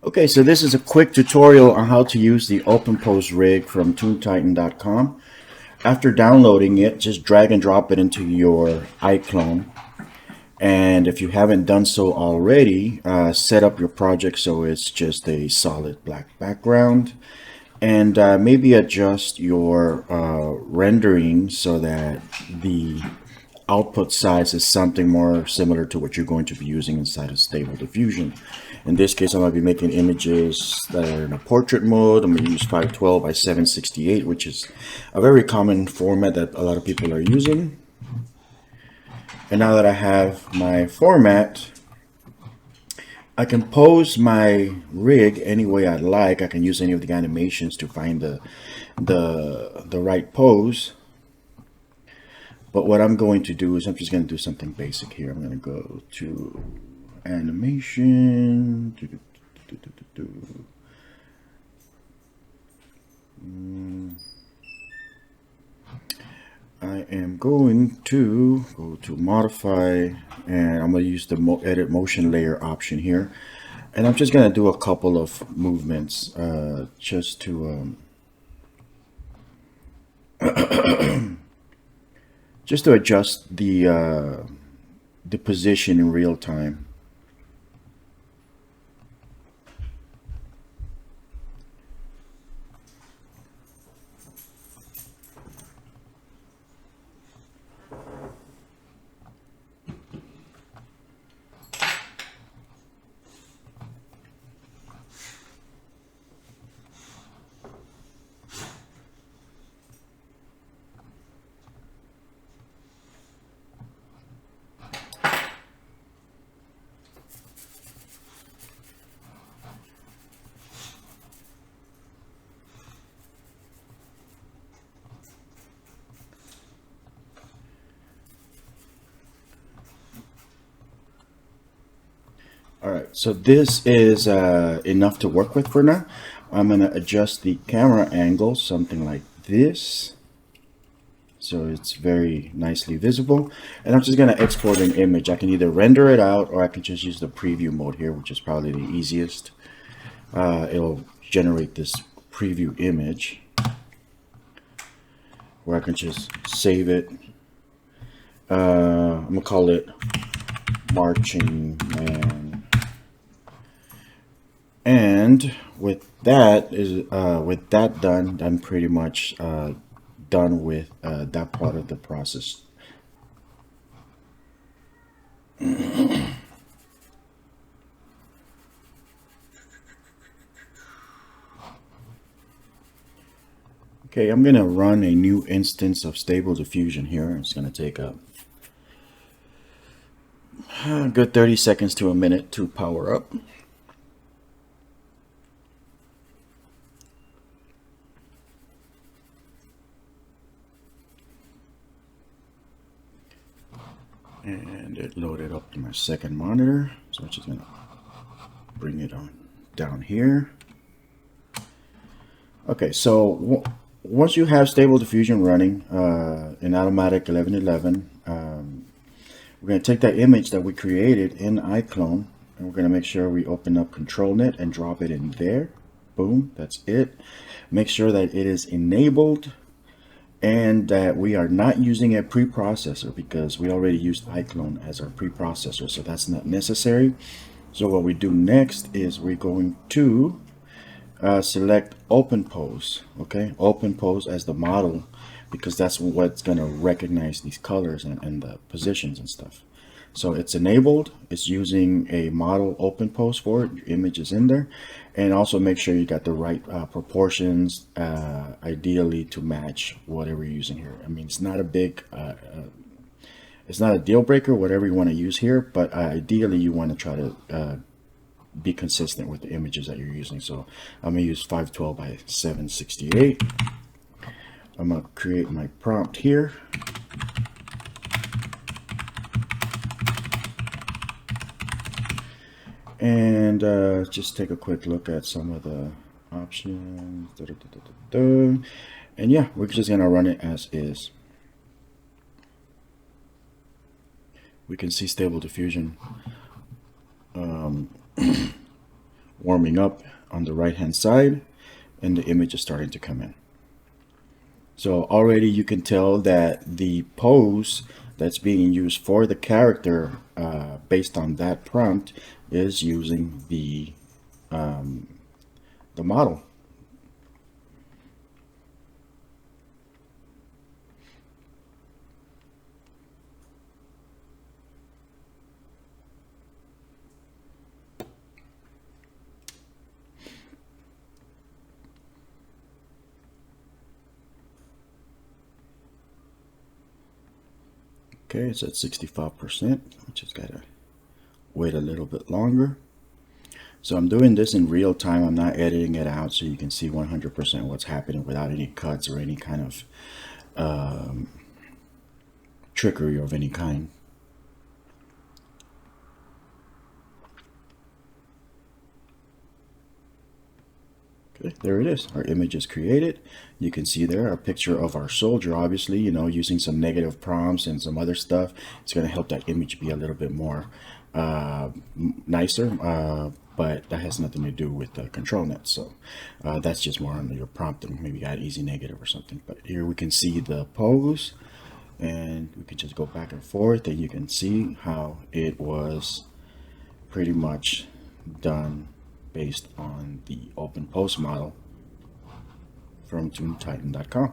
Okay, so this is a quick tutorial on how to use the Openpose rig from toontitan.com. After downloading it, just drag and drop it into your iClone. And if you haven't done so already, set up your project so it's just a solid black background. And maybe adjust your rendering so that the output size is something more similar to what you're going to be using inside of Stable Diffusion. In this case, I'm going to be making images that are in a portrait mode. I'm going to use 512 by 768, which is a very common format that a lot of people are using. And now that I have my format, I can pose my rig any way I like. I can use any of the animations to find the right pose. But what I'm going to do is I'm just going to do something basic here. I'm going to go to animation. I am going to go to modify, and I'm going to use the edit motion layer option here. And I'm just going to do a couple of movements just to just to adjust the position in real time. All right, so this is enough to work with for now. I'm going to adjust the camera angle, something like this, so it's very nicely visible. And I'm just going to export an image. I can either render it out, or I can just use the preview mode here, which is probably the easiest. It'll generate this preview image, where I can just save it. I'm going to call it Marching Man. And with that done, I'm pretty much done with that part of the process. Okay, I'm gonna run a new instance of Stable Diffusion here. It's gonna take a good 30 seconds to a minute to power up. And it loaded up to my second monitor, so I'm just gonna bring it on down here. Okay, so once you have Stable Diffusion running in automatic 1111, we're going to take that image that we created in iClone, and we're going to make sure we open up ControlNet and drop it in there. Boom, that's it. Make sure that it is enabled and that we are not using a preprocessor, because we already used iClone as our preprocessor, so that's not necessary. So what we do next is we're going to select Openpose. Okay, Openpose as the model, because that's what's going to recognize these colors and the positions and stuff. So it's enabled. It's using a model Openpose for it. Your image is in there. And also make sure you got the right proportions, ideally to match whatever you're using here. I mean, it's not a big, it's not a deal breaker, whatever you want to use here, but ideally you want to try to be consistent with the images that you're using. So I'm going to use 512 by 768. I'm going to create my prompt here. And just take a quick look at some of the options. And yeah, we're just going to run it as is. We can see Stable Diffusion warming up on the right hand side, and the image is starting to come in. So already you can tell that the pose that's being used for the character based on that prompt is using the model. Okay, it's at 65%, which has got to wait a little bit longer. So I'm doing this in real time. I'm not editing it out, so you can see 100% what's happening without any cuts or any kind of trickery of any kind. Okay, there it is. Our image is created. You can see there a picture of our soldier, obviously, you know, using some negative prompts and some other stuff. It's going to help that image be a little bit more nicer, but that has nothing to do with the control net. So that's just more on your prompt and maybe add easy negative or something. But here we can see the pose, and we can just go back and forth, and you can see how it was pretty much done based on the Openpose model from ToonTitan.com.